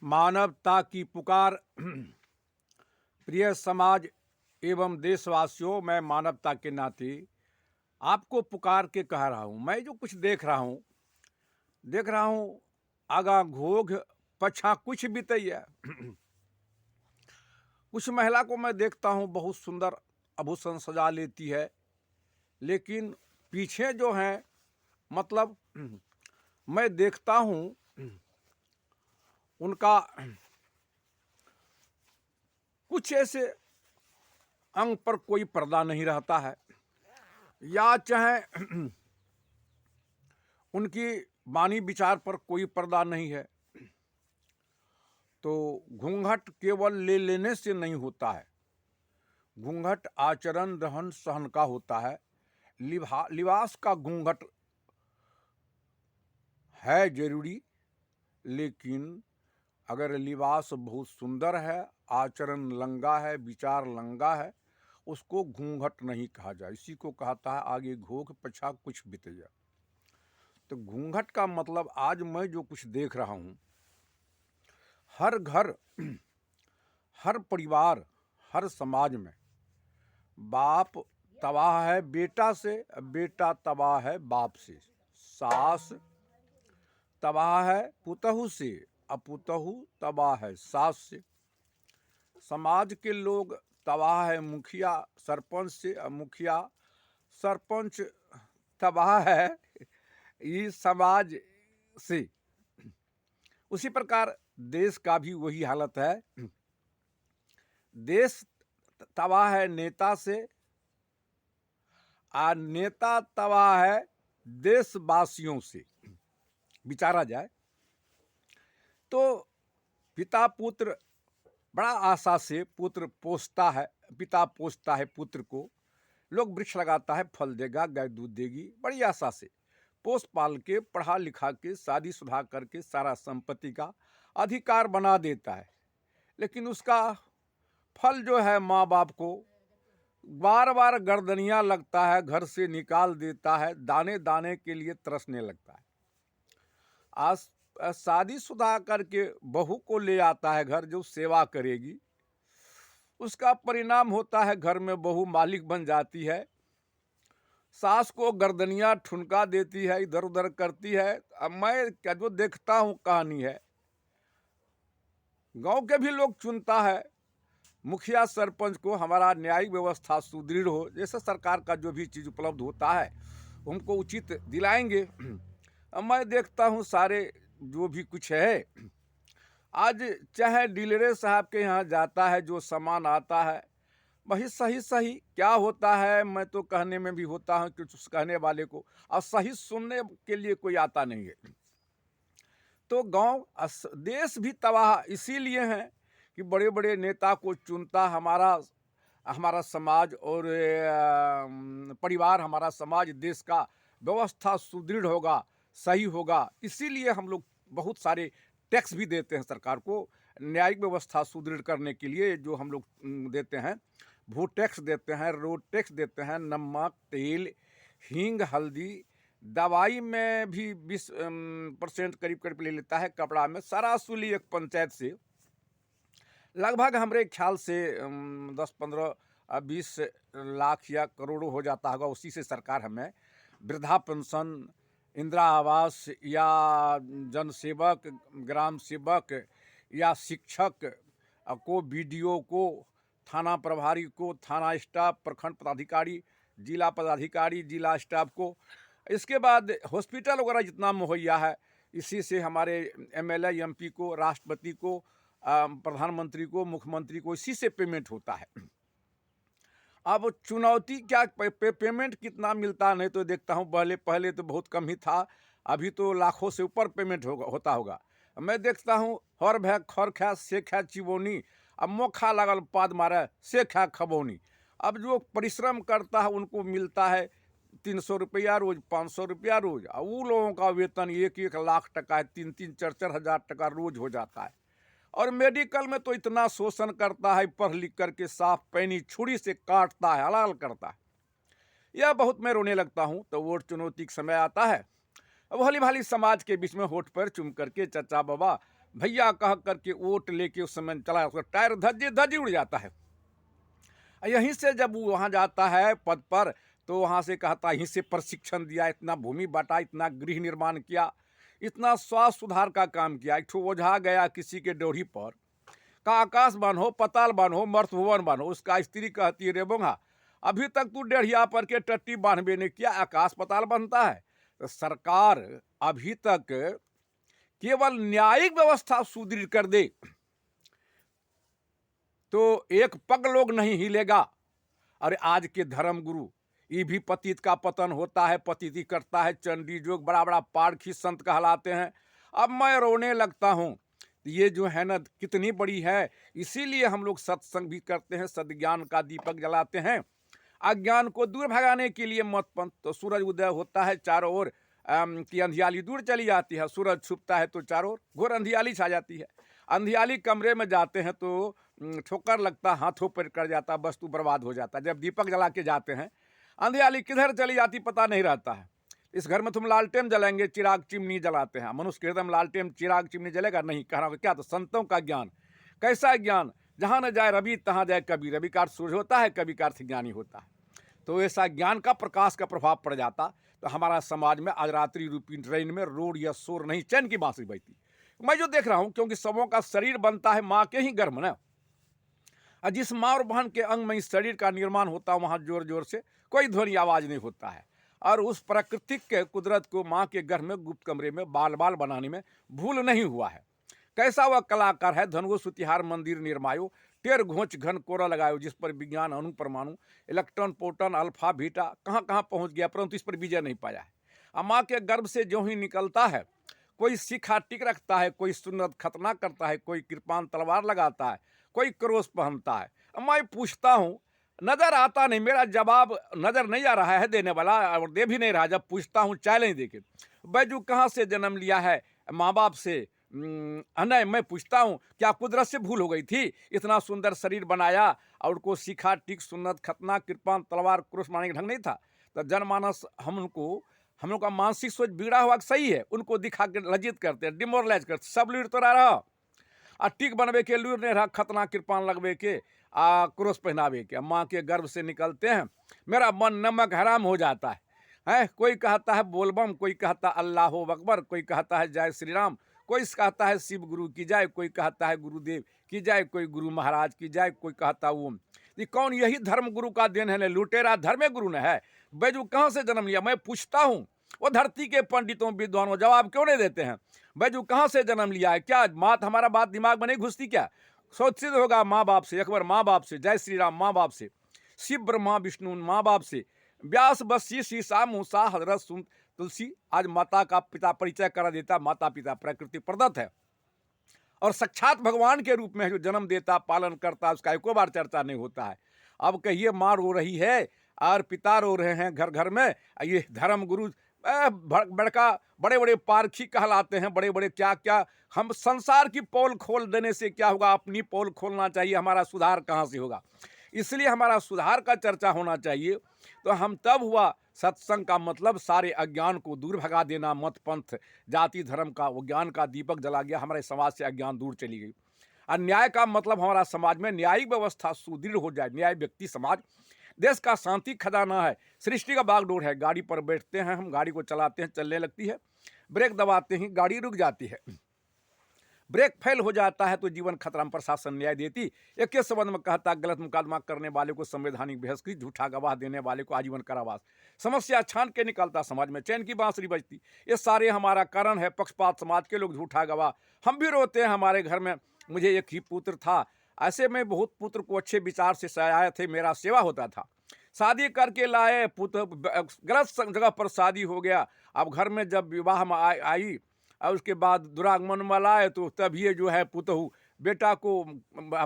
मानवता की पुकार। प्रिय समाज एवं देशवासियों, मैं मानवता के नाते आपको पुकार के कह रहा हूँ। मैं जो कुछ देख रहा हूँ आगा घोघ पछा कुछ बीतैया। कुछ महिला को मैं देखता हूँ बहुत सुंदर आभूषण सजा लेती है, लेकिन पीछे जो है मतलब मैं देखता हूँ उनका कुछ ऐसे अंग पर कोई पर्दा नहीं रहता है, या चाहे उनकी वाणी विचार पर कोई पर्दा नहीं है। तो घूंघट केवल ले लेने से नहीं होता है, घूंघट आचरण रहन सहन का होता है। लिबास का घूंघट है जरूरी, लेकिन अगर लिबास बहुत सुंदर है, आचरण लंगा है, विचार लंगा है, उसको घूंघट नहीं कहा जाए। इसी को कहता है आगे घोघ पछा कुछ बीतैया। तो घूंघट का मतलब आज मैं जो कुछ देख रहा हूँ, हर घर, हर परिवार, हर समाज में बाप तबाह है बेटा से, बेटा तबाह है बाप से, सास तबाह है पुतहू से, अपुतहू तबाह है सास से, समाज के लोग तबाह है मुखिया सरपंच से, मुखिया सरपंच तबाह है इस समाज से। उसी प्रकार देश का भी वही हालत है। देश तबाह है नेता से, आ नेता तबाह है देशवासियों से। विचारा जाए तो पिता पुत्र बड़ा आशा से पुत्र पोसता है, पिता पोसता है पुत्र को। लोग वृक्ष लगाता है फल देगा, गाय दूध देगी, बड़ी आशा से पोस पाल के पढ़ा लिखा के शादी शुदा करके सारा संपत्ति का अधिकार बना देता है। लेकिन उसका फल जो है माँ बाप को बार बार गर्दनियाँ लगता है, घर से निकाल देता है, दाने दाने के लिए तरसने लगता है। आज शादी शुदा करके बहू को ले आता है घर, जो सेवा करेगी, उसका परिणाम होता है घर में बहू मालिक बन जाती है, सास को गर्दनियाँ ठुनका देती है, इधर उधर करती है। अब मैं क्या जो देखता हूँ कहानी है, गांव के भी लोग चुनता है मुखिया सरपंच को, हमारा न्यायिक व्यवस्था सुदृढ़ हो, जैसे सरकार का जो भी चीज़ उपलब्ध होता है उनको उचित दिलाएंगे। अब मैं देखता हूँ सारे जो भी कुछ है, आज चाहे डीलरे साहब के यहाँ जाता है, जो सामान आता है वही सही सही क्या होता है, मैं तो कहने में भी होता हूँ कि उस कहने वाले को, और सही सुनने के लिए कोई आता नहीं है। तो गांव देश भी तबाह इसीलिए है कि बड़े बड़े नेता को चुनता हमारा समाज और परिवार, हमारा समाज, देश का व्यवस्था सुदृढ़ होगा, सही होगा। इसीलिए हम लोग बहुत सारे टैक्स भी देते हैं सरकार को, न्यायिक व्यवस्था सुदृढ़ करने के लिए जो हम लोग देते हैं। भू टैक्स देते हैं, रोड टैक्स देते हैं, नमक तेल हींग हल्दी, दवाई में भी 20% करीब करीब ले लेता है, कपड़ा में सारा वसूली एक पंचायत से लगभग हमारे ख्याल से 10-15-20 लाख या करोड़ों हो जाता होगा। उसी से सरकार हमें वृद्धा पेंशन, इंदिरा आवास, या जन सेवक, ग्राम सेवक या शिक्षक को, बीडीओ को, थाना प्रभारी को, थाना स्टाफ, प्रखंड पदाधिकारी, जिला पदाधिकारी, जिला स्टाफ को, इसके बाद हॉस्पिटल वगैरह जितना मुहैया है, इसी से हमारे एमएलए एमपी को, राष्ट्रपति को, प्रधानमंत्री को, मुख्यमंत्री को, इसी से पेमेंट होता है। अब चुनौती क्या, पेमेंट कितना मिलता नहीं तो देखता हूँ, पहले तो बहुत कम ही था, अभी तो लाखों से ऊपर पेमेंट होता होगा। मैं देखता हूँ हर भै खर खा से खा चिबोनी, अब मोखा लगल पाद मारे से खा खबौनी। अब जो परिश्रम करता है उनको मिलता है 300 रुपया रोज, 500 रुपया रोज, और वो लोगों का वेतन 1-1 लाख टका है, 3-3, 4-4 हज़ार टका रोज हो जाता है। और मेडिकल में तो इतना शोषण करता है, पढ़ लिख करके साफ पैनी छुरी से काटता है, हलाल करता है। यह बहुत मैं रोने लगता हूँ। तो वोट चुनौती का समय आता है, भली भाली समाज के बीच में होठ पर चुम करके, चचा बाबा भैया कह करके वोट लेके उस समय चला, उसका टायर धज्जे धज्जी उड़ जाता है। यहीं से जब वो वहाँ जाता है पद पर, तो वहाँ से कहता यहीं से प्रशिक्षण दिया, इतना भूमि बांटा, इतना गृह निर्माण किया, इतना स्वास्थ्य सुधार का काम किया। एक ठो ओझा गया किसी के ड्योढ़ी पर, का आकाश बन हो, पताल बन हो, मर्त भुवन बन हो। उसका स्त्री कहती है, रे बोंगा, अभी तक तू डेढ़िया पर के टट्टी बांधबे ने किया, आकाश पताल बनता है। तो सरकार अभी तक केवल न्यायिक व्यवस्था सुदृढ़ कर दे तो एक पग लोग नहीं हिलेगा। अरे आज के धर्म गुरु, ये भी पतित का पतन होता है, पतिति करता है, चंडी जोग बड़ा बड़ा पारखी संत कहलाते हैं। अब मैं रोने लगता हूँ, ये जो है ना कितनी बड़ी है। इसीलिए हम लोग सत्संग भी करते हैं, सद्ज्ञान का दीपक जलाते हैं, अज्ञान को दूर भगाने के लिए मत पंथ। तो सूरज उदय होता है चारों ओर की अंधियाली दूर चली जाती है, सूरज छुपता है तो चारों ओर घोर अंधियाली छा जाती है। अंधियाली कमरे में जाते हैं तो ठोकर लगता, हाथों पर कर जाता, वस्तु बर्बाद हो जाता। जब दीपक जला के जाते हैं, अंधियाली किधर चली जाती पता नहीं रहता है। इस घर में तुम लालटेन जलाएंगे, चिराग चिमनी जलाते हैं। मनुष्य के हृदय में लालटेन चिराग चिमनी जलेगा नहीं, कह रहा हूँ क्या? तो संतों का ज्ञान, कैसा ज्ञान? जहाँ न जाए रवि तहाँ जाए कवि, रवि का अर्थ सूर्य होता है, कवि का अर्थ ज्ञानी होता है। तो ऐसा ज्ञान का प्रकाश का प्रभाव पड़ जाता तो हमारा समाज में आज रात्रि रूपी ट्रेन में रोड या शोर नहीं, चैन की बांसुरी बजती। मैं जो देख रहा हूँ, क्योंकि सबों का शरीर बनता है माँ के ही गर्भ में, जिस माँ और बहन के अंग में इस शरीर का निर्माण होता है, वहाँ जोर जोर से कोई ध्वनि आवाज नहीं होता है। और उस प्राकृतिक के कुदरत को माँ के गर्भ में गुप्त कमरे में बाल बाल बनाने में भूल नहीं हुआ है। कैसा वह कलाकार है, धनुष सुतिहार मंदिर निर्मायो, टेर घोंच घन कोरा लगायो, जिस पर विज्ञान अणु परमाणु इलेक्ट्रॉन प्रोटॉन अल्फा बीटा कहाँ कहाँ पहुँच गया, परंतु इस पर विजय नहीं पाया है। माँ के गर्भ से जो ही निकलता है, कोई शिखा टिक रखता है, कोई सुन्नत खतना करता है, कोई कृपान तलवार लगाता है, कोई क्रोस पहनता है। मैं पूछता हूँ, नजर आता नहीं, मेरा जवाब नजर नहीं आ रहा है देने वाला, और दे भी नहीं रहा। जब पूछता हूँ चैलेंज देके, बैजू कहाँ से जन्म लिया है, माँ बाप से? नहीं, मैं पूछता हूँ क्या कुदरत से भूल हो गई थी? इतना सुंदर शरीर बनाया और को शिखा टिक सुन्नत खतना कृपान तलवार क्रोस मारने का ढंग नहीं था। तो जनमानस हम लोग का मानसिक सोच बिगड़ा हुआ सही है, उनको दिखा के लज्जित करते हैं, डिमोरलाइज करते। सब लूर तो रहा आ टिक बनवे के लूर नहीं रहा, खतना कृपान लगवे के क्रोस पहनावे के। माँ के गर्भ से निकलते हैं, मेरा मन नमक हराम हो जाता है। कोई कहता है बोलबम, कोई कहता अल्लाह अकबर, कोई कहता है जय श्री राम, कोई कहता है शिव गुरु की जय, कोई कहता है गुरुदेव की जय, कोई गुरु महाराज की जय, कोई कहता ओम। ये कौन? यही धर्म गुरु का देन है, लुटेरा धर्म गुरु ने है। बैजू कहाँ से जन्म लिया? मैं पूछता हूँ, वो धरती के पंडितों विद्वानों जवाब क्यों नहीं देते हैं? बैजू कहाँ से जन्म लिया है? क्या बात हमारा बात दिमाग में नहीं घुसती क्या? सोचित होगा माँ बाप से, अकबर माँ बाप से, जय श्री राम माँ बाप से, शिव ब्रह्मा विष्णु माँ बाप से, व्यास बसी शीशा मूसा हजरत सुन तुलसी। आज माता का पिता परिचय करा देता, माता पिता प्रकृति प्रदत्त है और साक्षात भगवान के रूप में जो जन्म देता पालन करता, उसका एको बार चर्चा नहीं होता है। अब कहिए माँ रो रही है और पिता रो रहे हैं घर घर में। ये धर्म गुरु बड़का बड़े बड़े पारखी कहलाते हैं, बड़े बड़े क्या क्या। हम संसार की पोल खोल देने से क्या होगा, अपनी पोल खोलना चाहिए। हमारा सुधार कहाँ से होगा? इसलिए हमारा सुधार का चर्चा होना चाहिए। तो हम तब हुआ सत्संग का मतलब सारे अज्ञान को दूर भगा देना, मत पंथ जाति धर्म का वो ज्ञान का दीपक जला गया, हमारे समाज से अज्ञान दूर चली गई। और न्याय का मतलब हमारा समाज में न्यायिक व्यवस्था सुदृढ़ हो जाए। न्याय व्यक्ति समाज देश का शांति खजाना है, सृष्टि का बागडोर है। गाड़ी पर बैठते हैं हम, गाड़ी को चलाते हैं, चलने लगती है, ब्रेक दबाते ही गाड़ी रुक जाती है। ब्रेक फेल हो जाता है तो जीवन खतरा में प्रशासन न्याय देती। एक के संबंध में कहता, गलत मुकदमा करने वाले को संवैधानिक बहस की, झूठा गवाह देने वाले को आजीवन कारावास। समस्या छान के निकलता, समाज में चैन की बांसुरी बजती। ये सारे हमारा कारण है, पक्षपात समाज के लोग, झूठा गवाह। हम भी रोते हैं, हमारे घर में मुझे एक ही पुत्र था, ऐसे में बहुत पुत्र को अच्छे विचार से सजाए थे, मेरा सेवा होता था। शादी करके लाए, पुत्र गलत जगह पर शादी हो गया। अब घर में जब विवाह में आई और उसके बाद दुरागमन वाला है, तो तभी जो है पुतहू बेटा को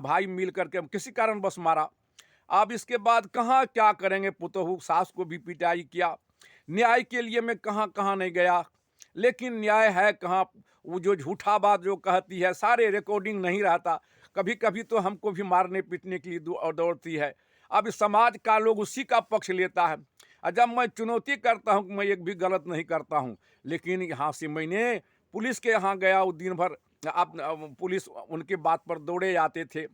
भाई मिल करके किसी कारण बस मारा। अब इसके बाद कहाँ क्या करेंगे? पुतहू सास को भी पिटाई किया। न्याय के लिए मैं कहाँ कहाँ नहीं गया, लेकिन न्याय है कहाँ? वो जो झूठा बात जो कहती है, सारे रिकॉर्डिंग नहीं रहता। कभी कभी तो हमको भी मारने पीटने के लिए दौड़ती है। अब समाज का लोग उसी का पक्ष लेता है। जब मैं चुनौती करता हूँ कि मैं एक भी गलत नहीं करता हूँ, लेकिन यहाँ से मैंने पुलिस के यहाँ गया, वो दिन भर अब पुलिस उनके बात पर दौड़े आते थे।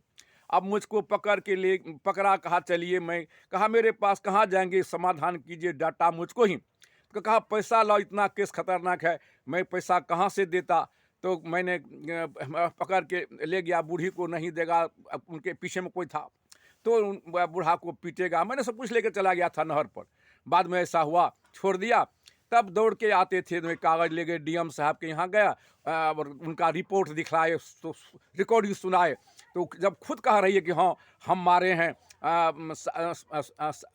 अब मुझको पकड़ा, कहा चलिए, मैं कहा मेरे पास कहाँ जाएंगे, समाधान कीजिए, डांटा मुझको ही। तो कहा पैसा लाओ, इतना केस खतरनाक है, मैं पैसा कहाँ से देता। तो मैंने पकड़ के ले गया, बूढ़ी को नहीं देगा, अब उनके पीछे में कोई था तो बूढ़ा को पीटेगा, मैंने सब कुछ लेकर चला गया था नहर पर। बाद में ऐसा हुआ, छोड़ दिया। तब दौड़ के आते थे, मैं कागज़ ले गए, डीएम साहब के यहाँ गया और उनका रिपोर्ट दिखलाए, तो रिकॉर्डिंग सुनाए। तो जब खुद कह रही है कि हाँ हम मारे हैं,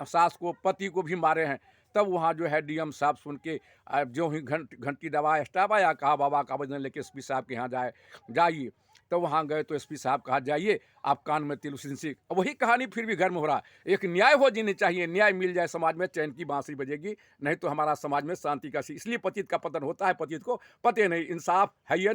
सास को, पति को भी मारे हैं, तब वहाँ जो है डीएम साहब सुन के जो ही घंटी दबाया, स्टाफ आया, कहा बाबा का आवेदन लेके एसपी साहब के यहाँ जाइए। तो वहाँ गए तो एसपी साहब कहा जाइए, आप कान में तिल सिंह। वही कहानी फिर भी घर में हो रहा है। एक न्याय हो जीनी चाहिए, न्याय मिल जाए समाज में, चैन की बांसुरी बजेगी, नहीं तो हमारा समाज में शांति का, इसलिए पतित का पतन होता है, पतित को पते नहीं, इंसाफ है ये।